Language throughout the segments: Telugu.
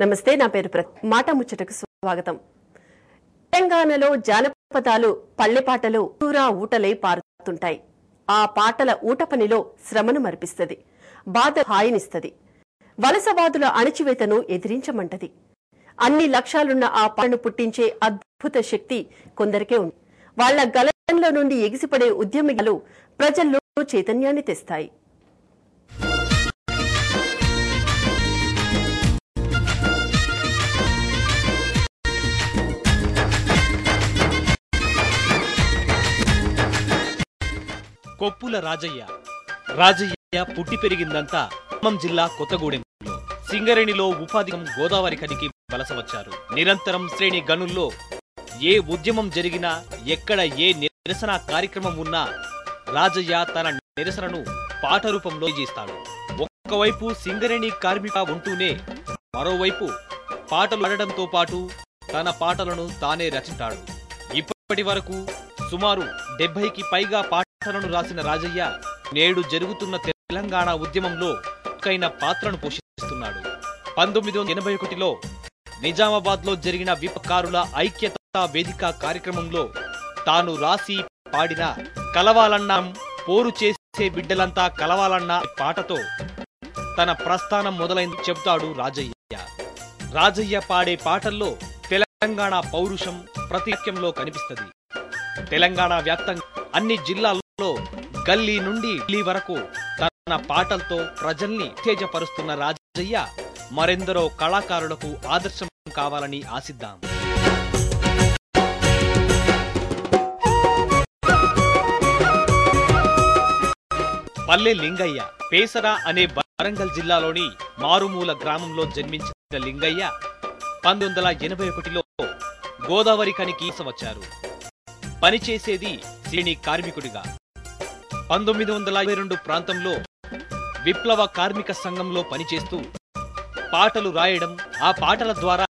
నమస్తే, నా పేరు మాట ముచ్చటకు స్వాగతం. తెలంగాణలో జానపదాలు పల్లెపాటలు ఊరా ఊటలై పారుతుంటాయి. ఆ పాటల ఊట పనిలో శ్రమను మరిపిస్తది, బాధ హాయినిస్తది, వలసవాదుల అణచివేతను ఎదిరించమంటది. అన్ని లక్ష్యాలున్న ఆ పాటను పుట్టించే అద్భుత శక్తి కొందరికే ఉంది. వాళ్ల గలంలో నుండి ఎగిసిపడే ఉద్యమిಗಳು ప్రజల్లో చైతన్యాన్ని తెస్తాయి. కొప్పుల రాజయ్య పుట్టి పెరిగిందంతా ఖమ్మం జిల్లా కొత్తగూడెంలో. సింగరేణిలో ఉపాధి గోదావరి కనికి వలస వచ్చారు. నిరంతరం శ్రేణి గనుల్లో ఏ ఉద్యమం జరిగినా, ఎక్కడ ఏ నిరసన కార్యక్రమం ఉన్నా రాజయ్య తన నిరసనను పాట రూపంలో చేస్తాడు. ఒకవైపు సింగరేణి కార్మిక ఉంటూనే మరోవైపు పాటలు పాడడంతో పాటు తన పాటలను తానే రచించాడు. ఇప్పటి వరకు సుమారు 70కి పైగా పాటలను రాసిన రాజయ్య నేడు జరుగుతున్న తెలంగాణ ఉద్యమంలో ముఖ్యమైన పాత్రను పోషిస్తున్నాడు. 1981లో నిజామాబాద్ లో జరిగిన విపకారుల ఐక్యతా వేదిక కార్యక్రమంలో తాను రాసి పాడిన కలవాలన్నా పోరు చేసే బిడ్డలంతా కలవాలన్న పాటతో తన ప్రస్థానం మొదలైంది చెబుతాడు రాజయ్య. రాజయ్య పాడే పాటల్లో తెలంగాణ పౌరుషం ప్రతి వాక్యంలో కనిపిస్తుంది. తెలంగాణ వ్యాప్తంగా అన్ని జిల్లాల్లో గల్లీ నుండి ఢిల్లీ వరకు తన పాటలతో ప్రజల్ని ఉత్తేజపరుస్తున్న రాజయ్య మరెందరో కళాకారులకు ఆదర్శం కావాలని ఆశిద్దాం. పల్లె లింగయ్య పేసర అనే వరంగల్ జిల్లాలోని మారుమూల గ్రామంలో జన్మించిన లింగయ్య 1981లో గోదావరి కనికి వచ్చారు. పనిచేసేది శ్రేణి కార్మికుడిగా. 1922 ప్రాంతంలో విప్లవ కార్మిక సంఘంలో పనిచేస్తూ పాటలు రాయడం, ఆ పాటల ద్వారా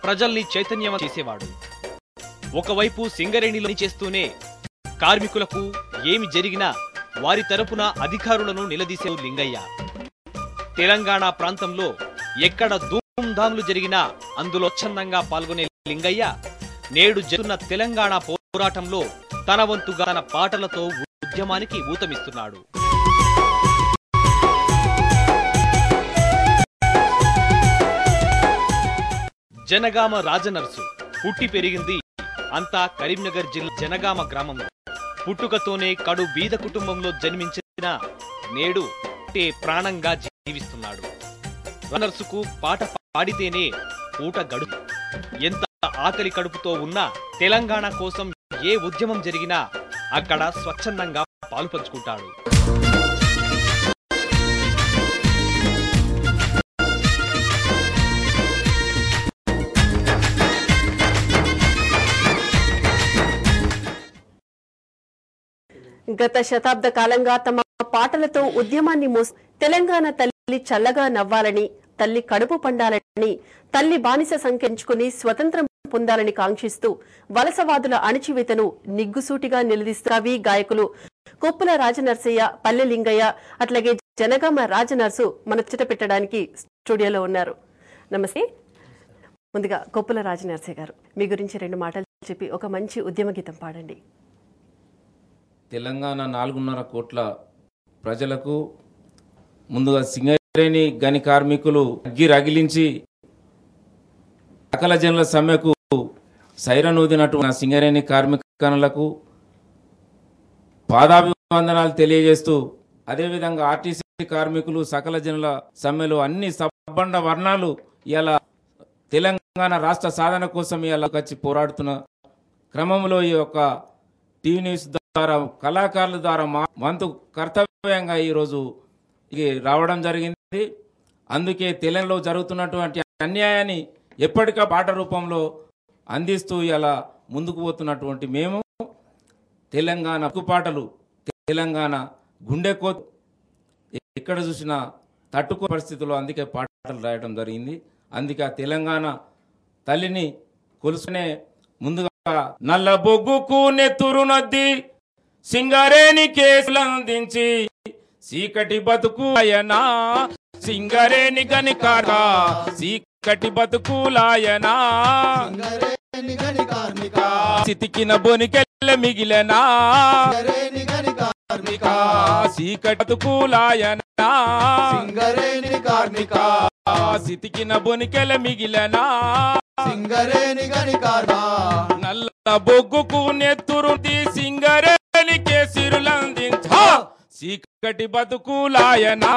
ప్రజల్ని చైతన్యం చేసేవాడు. ఒకవైపు సింగరేణిలో పనిచేస్తూనే కార్మికులకు ఏమి జరిగినా వారి తరపున అధికారులను నిలదీసే లింగయ్య. తెలంగాణ ప్రాంతంలో ఎక్కడ ధూమ్ధాంలు జరిగినా అందులో ఛందంగా పాల్గొనే లింగయ్య నేడు జరుగుతున్న తెలంగాణ పోరాటంలో తన వంతుగా తన పాటలతో ఉద్యమానికి ఊతమిస్తున్నాడు. జనగామ రాజనర్సు పుట్టి పెరిగింది అంతా కరీంనగర్ జిల్లా జనగామ గ్రామంలో. పుట్టుకతోనే కడు బీద కుటుంబంలో జన్మించిన నేడు ప్రాణంగా జీవిస్తున్నాడు. రాజనర్సుకు పాట పాడితేనే పూట గడుపు. ఎంత ఆకలి కడుపుతో ఉన్నా తెలంగాణ కోసం ఏ ఉద్యమం జరిగినా అక్కడ స్వచ్ఛందంగా పాలుపంచుకుంటాడు. గత శతాబ్ద కాలంగా తమ పాటలతో ఉద్యమాన్ని తెలంగాణ తల్లి చల్లగా నవ్వాలని, తల్లి కడుపు పండాలని, తల్లి బానిస సంఖ్యించుకుని స్వతంత్రం పొందాలని కాంక్షిస్తూ వలసవాదుల అణచివేతను నిగ్గుసూటిగా నిలదీస్తూ కవి, గాయకులు కొప్పుల రాజనర్సయ్య, పల్లె లింగయ్య, అట్లాగే జనగామ రాజనర్సు మన చిట పెట్టడానికి స్టూడియోలో ఉన్నారు. నమస్తే. ముందుగా కొప్పుల రాజనర్సయ్య గారు, మీ గురించి 2 మాటలు చెప్పి ఒక మంచి ఉద్యమ గీతం పాడండి. తెలంగాణ 4.5 కోట్ల ప్రజలకు ముందుగా సింగరేణి గని కార్మికులు అగ్గి రగిలించి సకల జనుల సమ్మెకు సైరనూదినట్టు సింగరేణి కార్మికులకు పాదాభివందనాలు తెలియజేస్తూ, అదేవిధంగా ఆర్టీసీ కార్మికులు సకల జనుల సమ్మెలు అన్ని సబ్బండ వర్ణాలు ఇలా తెలంగాణ రాష్ట్ర సాధన కోసం ఇలా వచ్చి పోరాడుతున్న క్రమంలో ఈ యొక్క టీవీ న్యూస్ ద్వారా కళాకారుల ద్వారా మా వంతు కర్తవ్యంగా ఈరోజు రావడం జరిగింది. అందుకే తెలంగాణలో జరుగుతున్నటువంటి అన్యాయాన్ని ఎప్పటికా పాట రూపంలో అందిస్తూ ఇలా ముందుకు పోతున్నటువంటి మేము తెలంగాణ పాటలు, తెలంగాణ గుండెకో ఎక్కడ చూసినా తట్టుకో పరిస్థితుల్లో అందుకే పాటలు రాయడం జరిగింది. అందుకే ఆ తెలంగాణ తల్లిని కొలుసుకునే ముందుగా నల్ల బొగ్గుకు నెత్తురు నద్ది సింగరేణి కేసులందించి చీకటి బతుకు అయనా సింగరేణి గనికారా చీకటి బతుకులాయనా సితికిన బొనికెళ్ళ మిగిలనా చీకటి బతుకులాయనా సితికిన బొనికెళ్ళ మిగిలనా నల్ల బొగ్గుకు నెత్తురు సింగరేణి కేసిరులందించా చీకటి బతుకులాయనా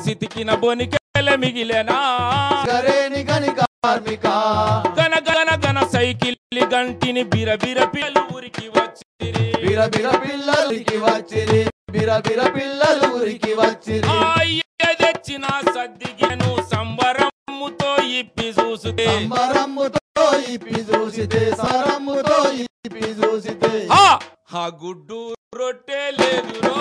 సితికిన బొనికెల మిగిలెనా గన గన గన సైకిల్ గంటిని బిరబిర పిల్లలు ఊరికి వచ్చిరి తెచ్చిన సద్దిగను సంబరముతో ఇప్పి చూసుతే ఆ గుడ్డు రొట్టె లేదురో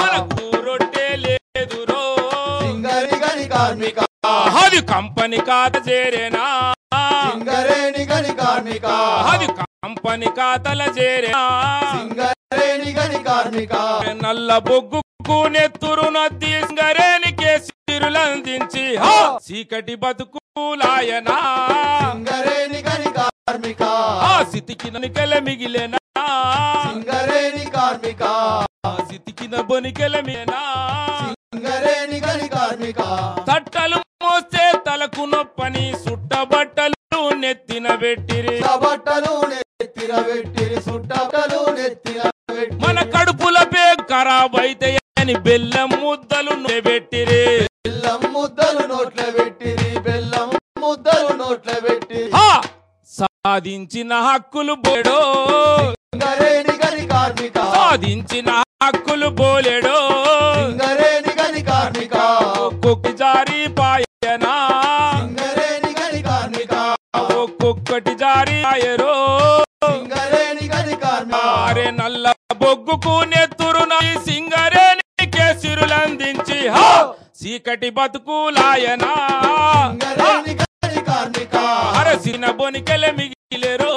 మనకు రొట్టె లేదురో అది కంపెనీ ఖాతా చేరేనా అది కంపెనీ ఖాతాల చేరేనా నల్ల బొగ్గుకు నెత్తురు నద్ది సింగరేణి కేసిరులందించి చీకటి బతుకులాయనా సితికిన బొనికెల మిగిలేనా సితికిన బొనికెల మిగిలేనా తట్టలు మోస్తే తలకు నొప్పని సుట్టబట్టలు నెత్తిన పెట్టిరి మన కడుపుల పే ఖరాబ్ అయితాయని బెల్లం ముద్దలు పెట్టిరి సాధించిన హక్కులు బోలేడో సాధించిన హక్కులు బోలేడో ఒక్కొక్క జారీ పాయనా ఒక్కొక్కటి జారీ ఆయరో అరే నల్ల బొగ్గుకు నెత్తురు సింగరేణి కేసిరులందించి చీకటి బతుకులాయనా అరసిన బొనికెల మిగిలేరో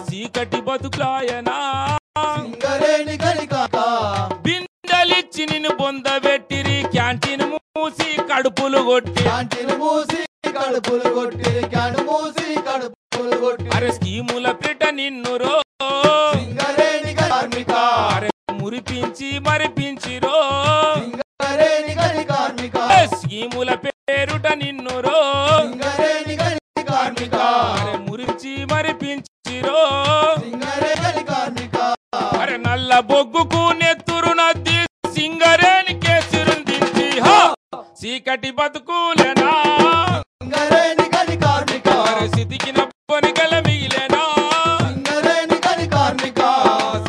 చీకటి బతుకులాయనా బిందెలిచ్చి నిన్ను బొందబెట్టిరి క్యాంటీన్ మూసి కడుపులు కొట్టి అరే స్కీముల పిట నిన్నురో అరే మురిపించి మరిపించిరో స్కీముల పేరుట నిన్నురో అరే మురించి మరిపించిరో అరే నల్ల బొగ్గుకు నెత్తురు నద్ది సింగరేణి కేసిరుందించి చీకటి బతుకులేనా అరే సితికిన బొనికెల మిగిలేనా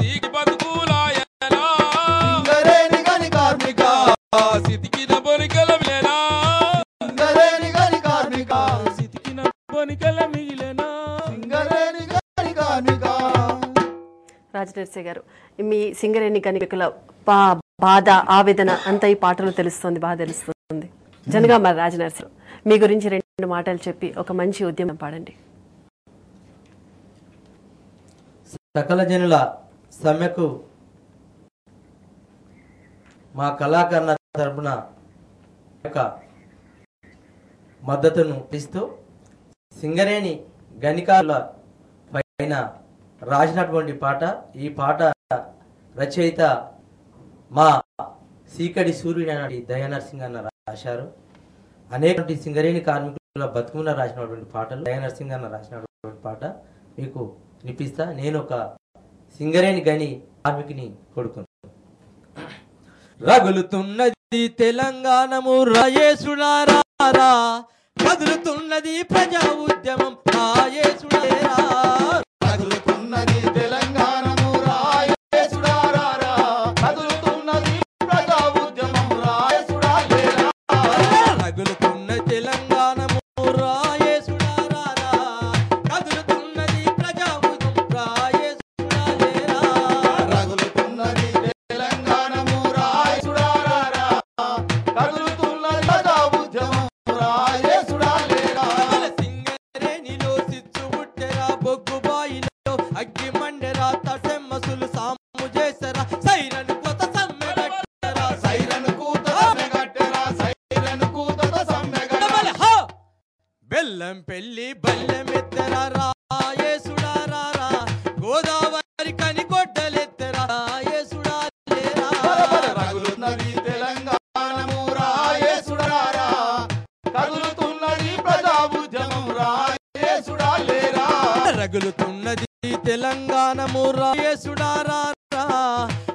చీకటి బతుకులాయనా సితికిన బొనికెల మిగిలేనా సితికిన బొనికెల మిగిలేనా రాజనరసింహ గారు, మీ సింగరేణి గనికుల బాధ ఆవేదన అంతా ఈ పాటలో తెలుస్తుంది, బాగా తెలుస్తుంది. జనగామ రాజనరసింహ, మీ గురించి 2 మాటలు చెప్పి ఒక మంచి ఉద్యమం పాడండి. సకల జనుల సమ్మెకు మా కళాకారుల తరపున మద్దతును ఇస్తూ సింగరేణి గనికారుల పైన రాసినటువంటి పాట. ఈ పాట రచయిత మా సీకడి సూర్యుడు దయానరసింహ అన్న రాశారు. అనేక సింగరేణి కార్మికుల బతుకున్న రాసినటువంటి పాటలు దయానరసింహ అన్న రాసినటువంటి పాట మీకు వినిపిస్తా. నేను ఒక సింగరేణి గని కార్మికుని కొడుకును. రగులుతున్నది తెలంగాణము రాయేసుడారా, కదులుతున్నది ప్రజా ఉద్యమం రాయేసుడారా, రగులుతున్నది తెలంగాణము రాయేసుడారా, కదులుతున్నది ప్రజా ఉద్యమం రాయేసుడారా, రగులుతున్న తెలంగాణము రాయేసుడారా, కదులుతున్నది ప్రజా ఉద్యమం రాయేసుడారా, రగులుతున్నది తెలంగాణము రాయేసుడారా, కదులుతున్నది ప్రజా ఉద్యమం రాయేసుడారా, సింగరేణిలో సిచ్చు పుట్టెరా బొగ్గు బెల్లం పెళ్లి బల్లెమెత్తరా రాయేసుడా రారా గోదావరి కని కొట్టలెత్తరా రాయేసుడా లేరా రగులుతున్నది తెలంగాణము రాయేసుడా రారా కదులుతున్నది ప్రజా ఉద్యమం రాయేసుడా లేరా రగులుతున్నది తెలంగాణము రాయేసుడా రారా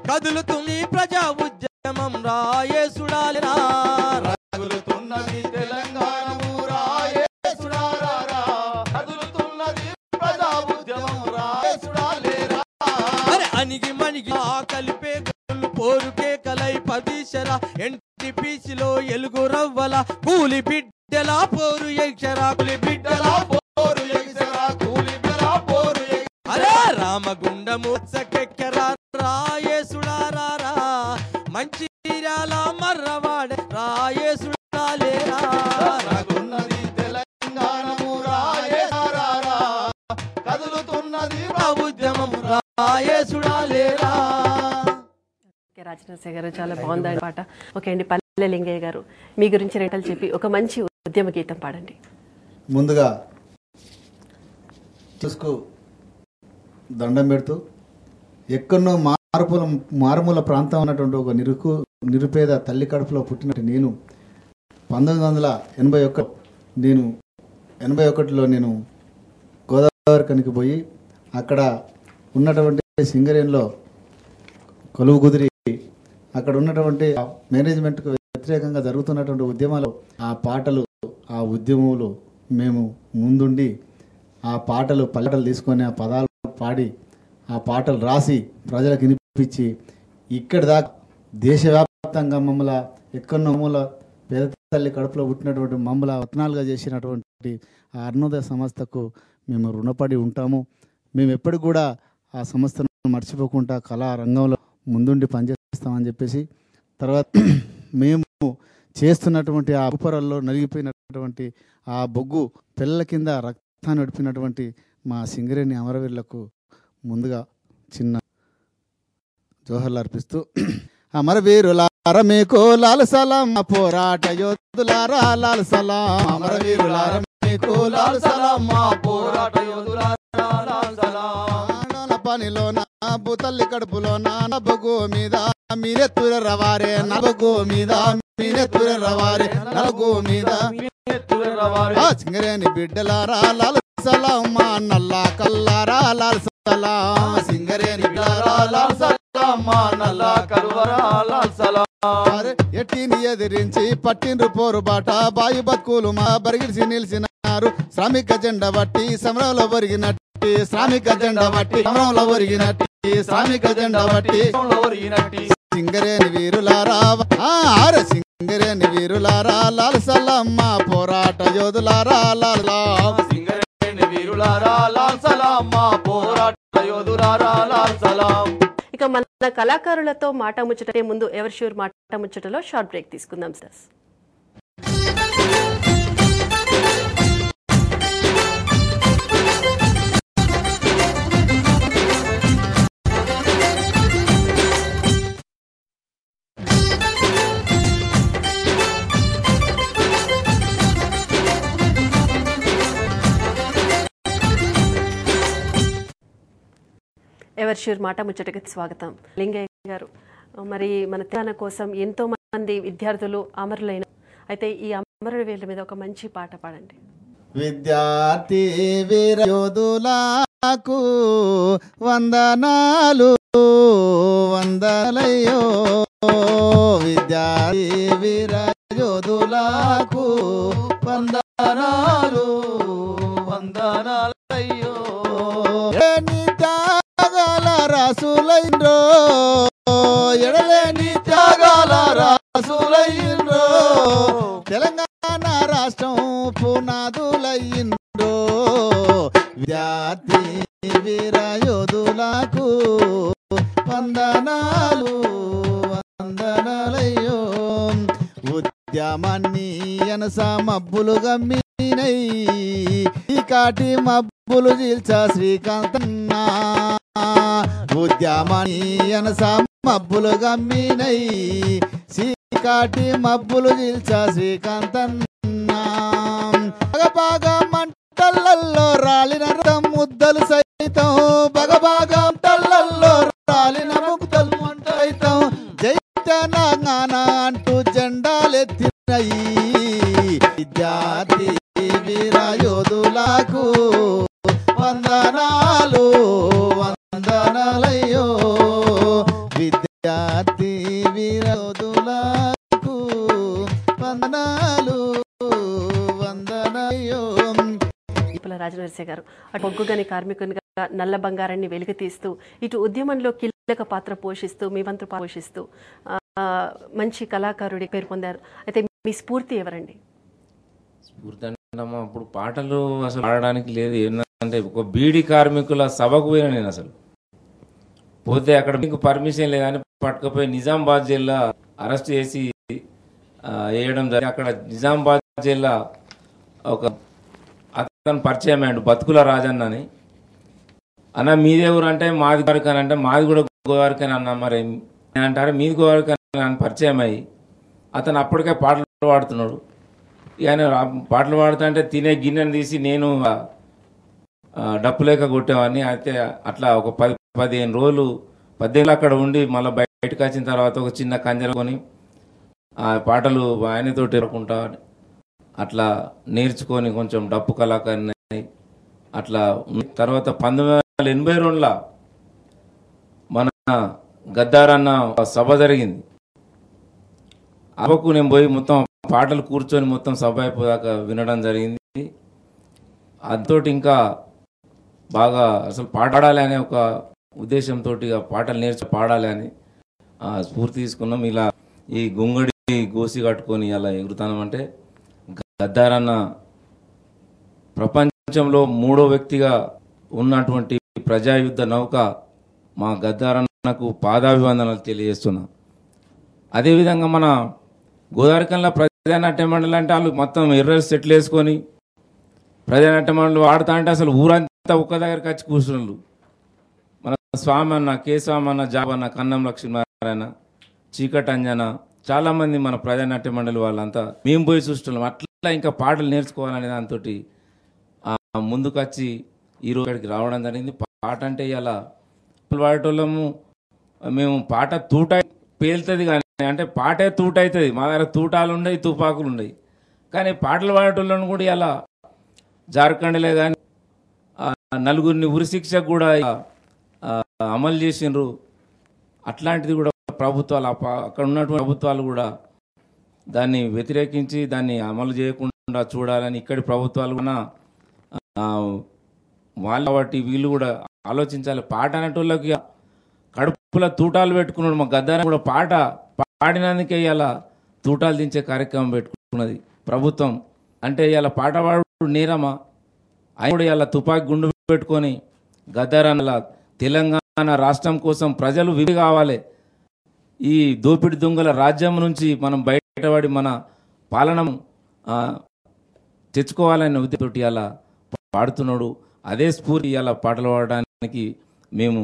కదులుతుంది ప్రజా ఉద్యమం రాయేసుడా లేరా రగులుతున్నది తెలంగాణము రాయేసుడా రారా కదులుతున్నది ప్రజా ఉద్యమం రాయేసుడా లేరా అరే అనిగి మనిగి కలిపే గొల్లు పోరుకే కలై పదిశర ఎన్టీపీసీలో ఎలుగు రవ్వల కూలి బిడ్డల పోరు ఎక్షరా కూలి బిడ్డల పోరు ఎక్షరా కూలి బిడ్డల పోరు అరే రామగుండము సకెక్కరా రాయేసుడా రారా మంచిర్యాల మర్రవాడ రాయేసుడా లేరా రగున్నది తెలంగాణము రాయేసుడా రారా కదులుతున్నది ఉద్యమం రాయేసుడా లేరా. రాజనరసింహ గారు చాలా బాగుంది పాట. ఓకే అండి, పల్లె లింగయ్య గారు మీ గురించి రేటలు చెప్పి ఒక మంచి ఉద్యమ గీతం పాడండి. ముందుగా చూసుకు దండం పెడుతూ ఎక్కడో మారుమూల ప్రాంతం ఉన్నటువంటి ఒక నిరుపేద తల్లి కడుపులో పుట్టినట్టు నేను 1981లో నేను గోదావరి కనికి పోయి అక్కడ ఉన్నటువంటి సింగరేణిలో కొలువు కుదిరి అక్కడ ఉన్నటువంటి మేనేజ్మెంట్కు వ్యతిరేకంగా జరుగుతున్నటువంటి ఉద్యమాలు ఆ పాటలు ఆ ఉద్యమంలో మేము ముందుండి ఆ పాటలు పల్లెటలు తీసుకొని ఆ పదాలు పాడి ఆ పాటలు రాసి ప్రజలకు వినిపించి ఇక్కడి దాకా దేశవ్యాప్తంగా మమ్మల్ని ఎక్కడో మమ్మల్ని పేద తల్లి కడుపులో పుట్టినటువంటి మమ్మల్ని వతనాలుగా చేసినటువంటి ఆ అరుణోదయ సంస్థకు మేము రుణపడి ఉంటాము. మేము ఎప్పటికి కూడా ఆ సంస్థను మర్చిపోకుండా కళా రంగంలో ముందుండి పనిచేస్తామని చెప్పేసి తర్వాత మేము చేస్తున్నటువంటి ఆ ఉపరల్లో నలిగిపోయినటువంటి ఆ బొగ్గు పిల్లల కింద రక్తాన్ని నడిపినటువంటి మా సింగరేణి అమరవీరులకు ముందుగా చిన్న జోహర్లు అర్పిస్తూ అమరవీరులార మీకు లాల్ సలాం పోరాట యోధులారా లాల్ సలాం అమరవీరులార మీకు లాల్ సలాం పోరాట యోధులారా లాల్ సలాం పనిలో నా బుతల్లి కడుపులో నా నబగు మీద మీరెత్తుర రవారే నబగు మీద మీరెత్తుర రవారే నబగు మీద సింగరేణి బిడ్డలారా లాల్ సలాం మా నల్లా కల్లారా లాల్ సలాం సింగరేణి బిడ్డలారా లాల్ సలాం మా నల్లా కల్వరా లాల్ సలాం ఎట్టిని ఎదిరించి పట్టిండ్రు పోరుబాట బాయి బతుకులు మా బరిగిడిసి నిలిచినారు శ్రామిక జెండా బట్టి సమరంలో ఒరిగినట్టు శ్రామిక జెండా బట్టి సమరంలో ఒరిగినట్టు శ్రామిక జెండా బట్టి సింగరేణి వీరులారా సింగరేణి వీరులారా లాల్ సలాం మా పోరాట యోధులారా లాల్ సలాం సింగరేణి వీరులారా లాల్ సలాం మా పోరాట యోధులారా లాల్ సలాం. ఇక మన కళాకారులతో మాట ముచ్చటే ముందు ఎవర్ ష్యూర్ మాట ముచ్చటలో షార్ట్ బ్రేక్ తీసుకుందాం సార్. ఎవర్ ష్యూర్ మాట ముచ్చటకి స్వాగతం. లింగయ్య గారు, మరి మన తెలంగాణ కోసం ఎంతో మంది విద్యార్థులు అమరులైన, అయితే ఈ అమరుల మీద ఒక మంచి పాట పాడండి. విద్యార్థి వీర యోధులకు వందనాలు వందలయ్యో విద్యార్థి వీర యోధులకు వందనాలు వందనాలయ్యో త్యాగాల రాసులైండ్రో ఎడలేని త్యాగాల రాసులైండ్రో తెలంగాణ రాష్ట్రం పునాదులయ్యిండ్రో విద్యార్థి వీర యోధులకు వందనాలు వందనాలయ్యో ఉద్యమాన్ని ఎనస మబ్బులు గమ్మినై ఈ కాటి మబ్బులు చీల్చా శ్రీకాంతన్న ఉద్యమాన్ని ఎనస మబ్బులు గమ్మినై శ్రీకాటి మబ్బులు చీల్చా శ్రీకాంతన్న బాగా టల్లల్లో రాలిన రథం ముద్దలు సైతం బగబాగం టల్లల్లో రాలిన ముద్దలు సైతం జై తెలంగాణ అంటూ జెండాలెత్తినయి విద్యార్థి వీర యోధులకు వందనాలు వందనాలయ్యో విద్యార్థి వీర యోధులకు వందనాలు వందనాలయ్యో. ఈపుల రాజనరసింహ గారు అటు బొగ్గుగని కార్మికునిగా నల్ల బంగారాన్ని వెలుగు తీస్తూ ఇటు ఉద్యమంలో కీలక పాత్ర పోషిస్తూ మీ వంతు పోషిస్తూ మంచి కళాకారుడి పేరు పొందారు. అయితే మీ స్ఫూర్తి ఎవరండి? స్ఫూర్తి అంటే అప్పుడు పాటలు అసలు పాడడానికి లేదు. ఏంటంటే ఒక బీడీ కార్మికుల సభకు పోయినా నేను అసలు పోతే అక్కడ మీకు పర్మిషన్ లేదని పట్టుకపోయి నిజామాబాద్ జిల్లా అరెస్ట్ చేసి వేయడం జరిగింది. అక్కడ నిజామాబాద్ జిల్లా ఒక అతను పరిచయం అయ్యాడు బతుకుల రాజన్న అని. అన్న మీదే ఊరు అంటే మాది గోవారికని అంటే మాది కూడా గోవారికని అన్న మరి అంటారు మీది గోవారికని అని పరిచయం అయ్యి అతను అప్పటికే పాటలు పాడుతున్నాడు. ఆయన పాటలు పాడుతుంటే తినే గిన్నెను తీసి నేను డప్పు లేక కొట్టేవాడిని. అయితే అట్లా ఒక 10-15 రోజులు 18 అక్కడ ఉండి మళ్ళీ బయటకు వచ్చిన తర్వాత ఒక చిన్న కంజరకొని ఆ పాటలు ఆయనతోటి ఎరుకుంటా అట్లా నేర్చుకొని కొంచెం డప్పు కళాకారిని అట్లా. తర్వాత 1982లో మన గద్దారన్న సభ జరిగింది. సభకు నేను పోయి మొత్తం పాటలు కూర్చొని మొత్తం సభ అయిపోయాక వినడం జరిగింది. అదితోటి ఇంకా బాగా అసలు పాడాలి అనే ఒక ఉద్దేశంతో పాటలు పాడాలి అని స్ఫూర్తి తీసుకున్నాం. ఇలా ఈ గుంగడి గోసి కట్టుకొని అలా ఎగురుతామంటే గద్దారన్న ప్రపంచంలో 3వ వ్యక్తిగా ఉన్నటువంటి ప్రజాయుద్ధ నౌక మా గద్దారన్నకు పాదాభివందనాలు తెలియజేస్తున్నా. అదేవిధంగా మన గోదావరికంలో ప్రజానాట్య మండలి అంటే వాళ్ళు మొత్తం ఎర్ర సెట్లు వేసుకొని ప్రజానాట్య మండలి వాడుతా అంటే అసలు ఊరంతా ఒక్క దగ్గరికి వచ్చి కూర్చున్నారు. మన స్వామి అన్న, కే స్వామి అన్న, జాబన్న, కన్నం లక్ష్మీనారాయణ, చీకటి అంజన చాలామంది మన ప్రజానాట్య మండలి వాళ్ళంతా మేము పోయి చూస్తున్నాం. అట్లా ఇంకా పాటలు నేర్చుకోవాలనే దాంతో ముందుకు వచ్చి ఈరోజు ఇక్కడికి రావడం జరిగింది. పాట అంటే ఇలా పాడేటోళ్ళము మేము పాట తూట పేలుతుంది కానీ అంటే పాటే తూట అవుతుంది. మా దగ్గర తూటాలు ఉన్నాయి, తుపాకులు ఉన్నాయి. కానీ పాటలు పాడేటోళ్ళను కూడా ఇలా జార్ఖండ్లే కానీ నలుగురిని ఉరిశిక్షకు కూడా అమలు చేసిండ్రు. అట్లాంటిది కూడా ప్రభుత్వాలు అక్కడ ఉన్నటువంటి ప్రభుత్వాలు కూడా దాన్ని వ్యతిరేకించి దాన్ని అమలు చేయకుండా చూడాలని ఇక్కడి ప్రభుత్వాలు కూడా వాళ్ళ కాబట్టి వీళ్ళు కూడా ఆలోచించాలి. పాట అనేటోళ్ళకి కడుపుల తూటాలు పెట్టుకున్నాడు. మా గద్దారం కూడా పాట పాడినందుకే ఇలా తూటాలు దించే కార్యక్రమం పెట్టుకున్నది ప్రభుత్వం. అంటే ఇలా పాట పాడు నేరమా? ఆయన కూడా ఇలా తుపాకి గుండు పెట్టుకొని గద్దారన్న తెలంగాణ రాష్ట్రం కోసం ప్రజలు విధి కావాలి, ఈ దోపిడి దొంగల రాజ్యం నుంచి మనం బయటపడి మన పాలన తెచ్చుకోవాలనే ఉద్దేశంతో అలా పాడుతున్నాడు. అదే స్ఫూర్తి అలా పాటలు పాడడానికి మేము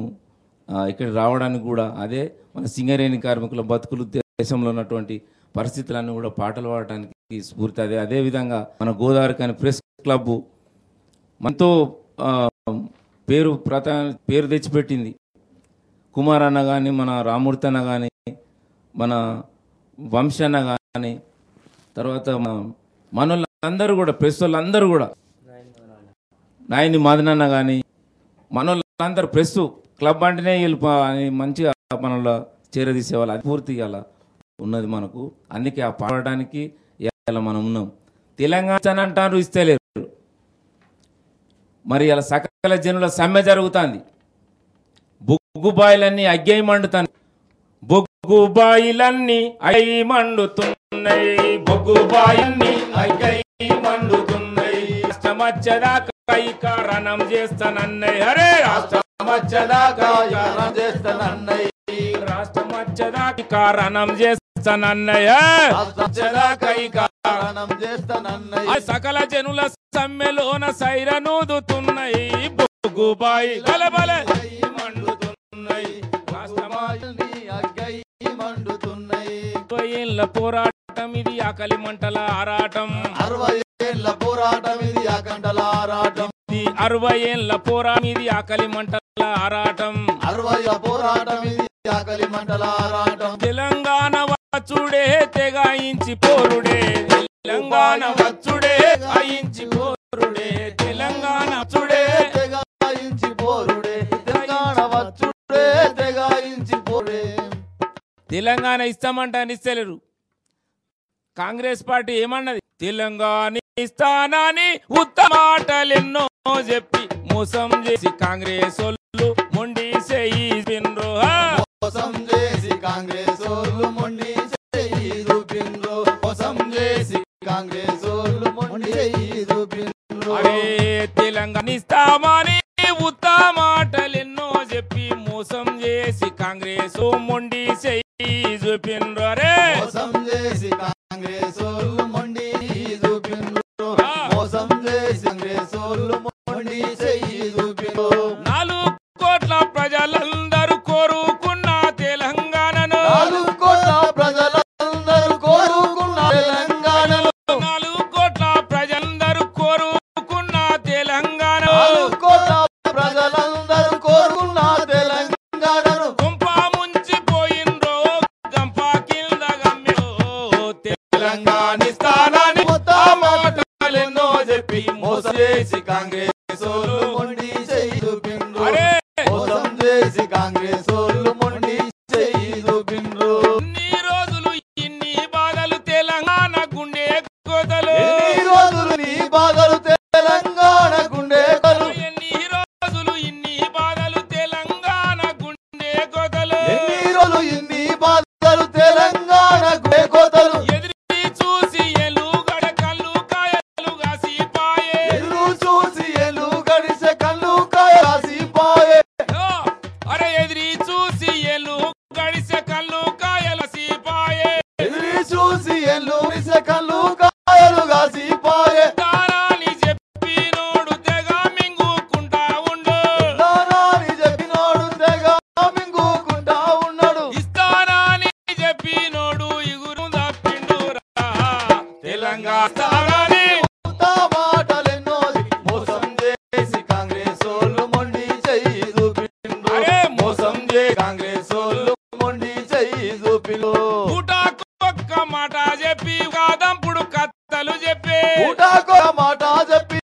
ఇక్కడికి రావడానికి కూడా అదే మన సింగరేణి కార్మికుల బతుకులు దేశంలో ఉన్నటువంటి పరిస్థితులన్నీ కూడా పాటలు పాడటానికి స్ఫూర్తి అదే. అదేవిధంగా మన గోదావరికని ప్రెస్ క్లబ్ మనతో పేరు తెచ్చిపెట్టింది. కుమార్ అన్న కానీ, మన రామూర్తి అన్న కానీ, మన వంశ అన్న కానీ, తర్వాత మనోళ్ళందరూ కూడా ప్రెస్ వాళ్ళందరూ కూడా నాయని మదనన్న కానీ మనోళ్ళందరూ ప్రెస్ క్లబ్ అంటేనే వీళ్ళు మంచిగా మనలో చేరదీసేవాళ్ళు. అది పూర్తిగా అలా ఉన్నది మనకు. అందుకే ఆ పాడడానికి ఇలా మనం ఉన్నాం. తెలంగాణ అంటారు ఇస్తలేరు. మరి ఇలా సకల జనుల సమ్మె జరుగుతుంది. బొగ్గుబాయిలన్నీ అగ్గై మండుతాయి. బొగ్గుబాయిలన్నీ అగ్గై మండుతున్నాయి. బొగ్గుబాయిలన్నీ అగ్గై మండుతున్నాయి. రాష్ట్రమచ్చదాకా కారణం చేస్తానన్నయ్య. హరే రాష్ట్రమచ్చదాకా కారణం చేస్తానన్నయ్య. రాష్ట్రమచ్చదాకా కారణం చేస్తానన్నయ్య. కారణం చేస్తానన్నయ్య. సకల జనుల సమ్మెలోన సైరనూదుతున్నాయి. బొగ్గుబాయి గలబలే మండుతున్నాయి. రాష్ట్రమాయల్ని అగ్గై మండుతున్నాయి. 60 ఏళ్ల పోరాటం ఇది, ఆకలి మంటల ఆరాటం. 60 ఏళ్ళ పోరాటం ఇది అఖండలారాటం 60 ఏళ్ల పోరాటం ఇది ఆకలి మంటల ఆరాటం 60 పోరాటం ఇది ఆకలి మంటల ఆరాటం తెలంగాణ వచ్చుడే తెగాయించి పోరుడే తెలంగాణ వచ్చుడే గాయించి పోరుడే తెలంగాణ వచ్చుడే తెగాయించి పోరుడే తెలంగాణ వచ్చుడే తెగాయించి పోరుడే తెలంగాణ ఇస్తామంట ఇస్తలేరు కాంగ్రెస్ పార్టీ ఏమన్నది తెలంగాణ ఇస్తానని ఉత్తమాటలెన్నో చెప్పి మోసం చేసి కాంగ్రెస్ వాళ్ళు మొండి చేయిండ్రు మోసం చేసి కాంగ్రెస్ వాళ్ళు మొండి చేయిండ్రు మోసం చేసి కాంగ్రెస్ వాళ్ళు మొండి చేయిండ్రు అరే తెలంగాణ ఇస్తామని ఉత్తమాటలెన్నో చెప్పి మోసం చేసి కాంగ్రెస్ మొండి చూపిండ్రు అరే మోసం చేసి కాంగ్రెస్ వాళ్ళు మొండి చూపిండ్రు మోసం చేసి కాంగ్రెస్ వాళ్ళు మొండి చూపిండ్రు 4 కోట్ల ప్రజలందరూ కోరుకున్న తెలంగాణను 4 కోట్ల ప్రజలందరూ కోరుకున్న తెలంగాణను 4 కోట్ల ప్రజలందరూ కోరుకున్న తెలంగాణ 4 కోట్ల ప్రజలందరూ కోరుకున్న తెలంగాణను గుంప ముంచిపోయిండ్రో గంప కింద గమ్యో తెలంగాణ ఇస్తానని మాటలెన్నో చెప్పి మోసం చేసి కాంగ్రెస్ వాళ్ళు మొండి చూపిండ్రు అరే మోసం చేసి కాంగ్రెస్ వాళ్ళు మొండి చూపిండ్రు ఇన్ని రోజులు ఇన్ని బాధలు తెలంగాణ గుండె కోతలు ఎన్ని రోజులు నీ బాధలు తెలంగాణ గుండె కొలు ఎన్ని రోజులు ఇన్ని బాధలు తెలంగాణ గుండె కోతలు ఎన్ని రోజులు ఇన్ని బాధలు తెలంగాణ గుండె కోతలు ఎదిరి చూసి ఎలుగడ కళ్ళు కాయలు కాసిపాయే ఎదురు చూసి ఎలు గడిసె కళ్ళు కాసిపాయే అరే ఎదిరి చూసి ఎలు గడిసె కళ్ళు కాయల సిపాయే ఎదురు చూసి ఎల్లు గడిసె కళ్ళు కాయలు కాసిపాయే దానాని చెప్పినోడు తెగ మింగుకుంటా ఉండు దానాని చెప్పినోడు తెగ మింగుకుంటా ఉన్నాడు ఇస్తానాని చెప్పినోడు ఇగురు తప్పిండు తెలంగాణ మాటలెన్నో మోసం చేసి కాంగ్రెస్ వాళ్ళు మొండి చూపిండ్రు అరే మోసం చేసి కాంగ్రెస్ వాళ్ళు మొండి చూపిండ్రు పూటకొక్క మాట చెప్పి కాదంపుడు కథలు చెప్పి ఊటాకో మాట చెప్పి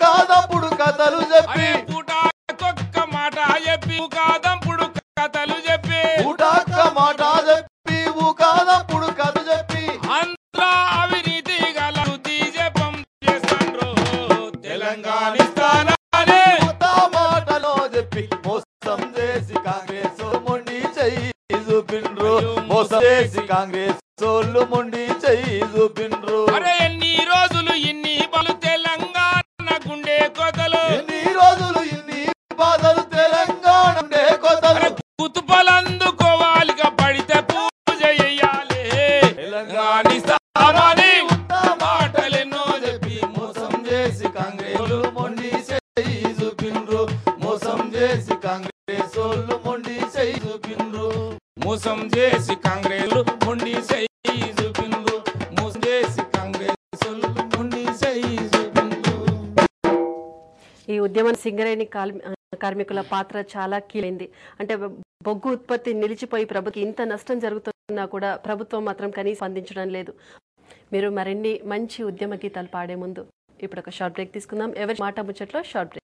కాదప్పుడు కథలు చెప్పి అరే పూటకొక్క మాట చెప్పి కాదంపుడు కథలు చెప్పి ఊటాక మాట చెప్పి కాదప్పుడు కథ చెప్పి అంతా అవినీతి గల శుద్ధి జపం చేస్తాండ్రు తెలంగాణ ఇస్తానని మాటలో చెప్పి మోసం చేసి కాంగ్రెస్ మొండి చూపిండ్రు మోసం చేసి కాంగ్రెస్ వాళ్ళు మొండి చూపిండ్రు అరే ఎన్ని రోజులు ఇన్ని బలు తెలంగాణ గుండె కోతలు ఎన్ని రోజులు ఇన్ని బాధలు తెలంగాణ ఉండే కోతలు కుతుపలందుకోవాలిగా పడితే పూజ చెయ్యాలి తెలంగాణ ఇస్తామని మాటలెన్నో చెప్పి మోసం చేసి కాంగ్రెస్ వాళ్ళు మొండి చూపిండ్రు మోసం చేసి కాంగ్రెస్ వాళ్ళు మొండి చూపిండ్రు మోసం చేసి కాంగ్రెస్ మొండి చూపిండ్రు మోసం చేసి కాంగ్రెస్ మొండి చూపిండ్రు ఈ ఉద్యమం సింగరేణి కార్మికుల పాత్ర చాలా కీలైంది. అంటే బొగ్గు ఉత్పత్తి నిలిచిపోయి ప్రభుత్వం ఇంత నష్టం జరుగుతున్నా కూడా ప్రభుత్వం మాత్రం కనీసం స్పందించడం లేదు. మీరు మరిన్ని మంచి ఉద్యమ గీతాలు పాడే ముందు ఇప్పుడు ఒక షార్ట్ బ్రేక్ తీసుకుందాం. ఎవరి మాట ముచ్చట్లో షార్ట్ బ్రేక్.